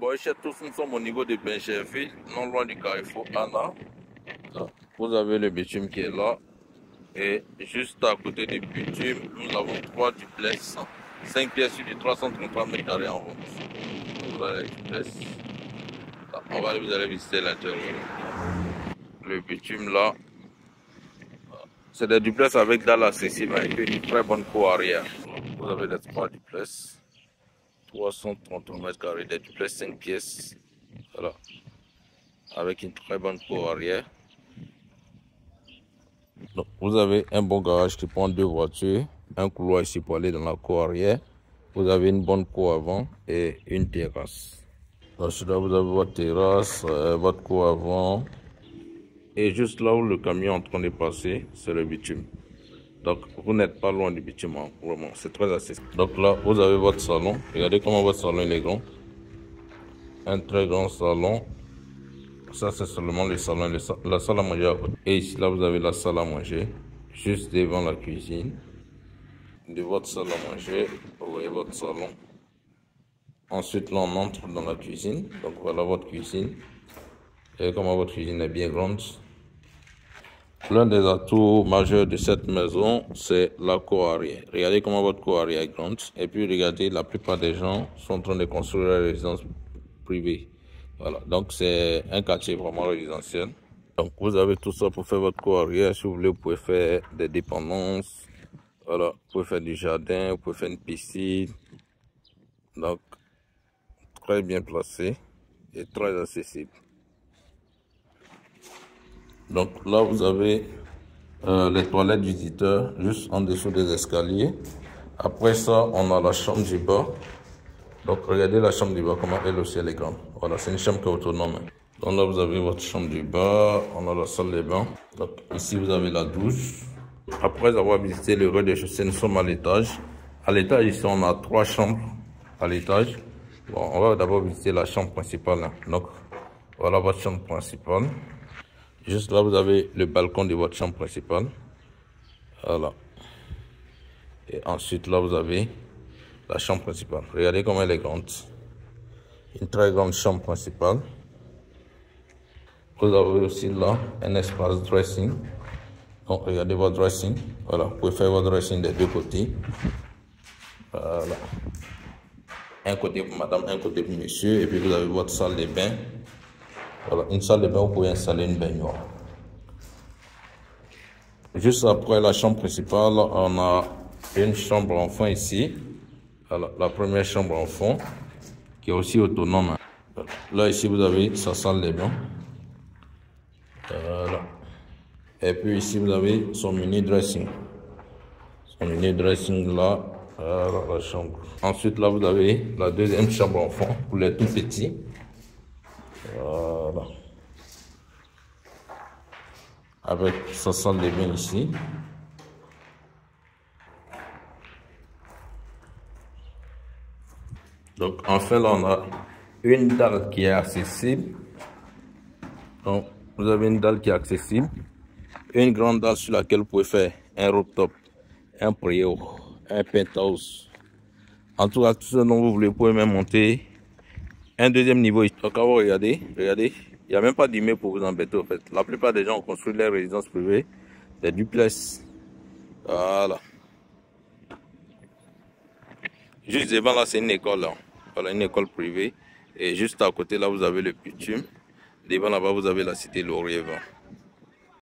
Bon, chez tous, nous sommes au niveau de Bencherville, non loin du carrefour Anna. Vous avez le bitume qui est là. Et juste à côté du bitume, nous avons 3 duplex, 5 pièces sur du 333 mètres carrés en vente. Voilà les duplex. Là, vous allez visiter l'intérieur. Le bitume là, c'est des duplex avec dalle accessible avec une très bonne cour arrière. Vous avez les 3 duplex, 333 mètres carrés, des duplex 5 pièces. Voilà. Avec une très bonne cour arrière. Donc, vous avez un bon garage qui prend 2 voitures, un couloir ici pour aller dans la cour arrière. Vous avez une bonne cour avant et une terrasse. Donc là, vous avez votre terrasse, votre cour avant. Et juste là où le camion est en train de passer, c'est le bitume. Donc vous n'êtes pas loin du bitume, hein, vraiment, c'est très accessible. Donc là, vous avez votre salon. Regardez comment votre salon il est grand. Un très grand salon. Ça, c'est seulement le salon, la salle à manger. Et ici, là, vous avez la salle à manger, juste devant la cuisine. De votre salle à manger, vous voyez votre salon. Ensuite, là, on entre dans la cuisine. Donc, voilà votre cuisine. Et comment votre cuisine est bien grande. L'un des atouts majeurs de cette maison, c'est la cour arrière. Regardez comment votre cour arrière est grande. Et puis, regardez, la plupart des gens sont en train de construire la résidence privée. Voilà, donc c'est un quartier vraiment résidentiel. Donc vous avez tout ça pour faire votre cour arrière. Si vous voulez, vous pouvez faire des dépendances. Voilà, vous pouvez faire du jardin, vous pouvez faire une piscine. Donc, très bien placé et très accessible. Donc là, vous avez les toilettes visiteurs juste en dessous des escaliers. Après ça, on a la chambre du bas. Donc regardez la chambre du bas, comment elle aussi elle est grande. Voilà, c'est une chambre qui est autonome. Donc là vous avez votre chambre du bas, on a la salle de bain. Donc ici vous avez la douche. Après avoir visité le rez-de-chaussée, nous sommes à l'étage. À l'étage ici on a 3 chambres à l'étage. Bon, on va d'abord visiter la chambre principale. Donc voilà votre chambre principale. Juste là vous avez le balcon de votre chambre principale. Voilà. Et ensuite là vous avez la chambre principale. Regardez comment elle est grande. Une très grande chambre principale. Vous avez aussi là un espace dressing. Donc regardez votre dressing. Voilà, vous pouvez faire votre dressing des deux côtés. Voilà. Un côté pour madame, un côté pour monsieur. Et puis vous avez votre salle de bain. Voilà, une salle de bain, vous pouvez installer une baignoire. Juste après la chambre principale, on a une chambre enfant ici. Voilà, la première chambre enfant qui est aussi autonome. Là ici vous avez sa salle de bain. Voilà. Et puis ici vous avez son mini dressing. Son mini dressing là, voilà la chambre. Ensuite là vous avez la deuxième chambre enfant pour les tout petits. Voilà. Avec sa salle de bain ici. Donc enfin là on a une dalle qui est accessible. Donc vous avez une dalle qui est accessible. Une grande dalle sur laquelle vous pouvez faire un rooftop, un préau, un penthouse. En tout cas, tout ce dont vous voulez, vous pouvez même monter un deuxième niveau. Donc, quand vous regardez, il n'y a même pas d'immeuble pour vous embêter en fait. La plupart des gens ont construit leurs résidences privées, des duplex. Voilà. Juste devant là, c'est une école là. Voilà, une école privée. Et juste à côté là, vous avez le bitume. Devant là-bas, vous avez la cité Laurier-Vent.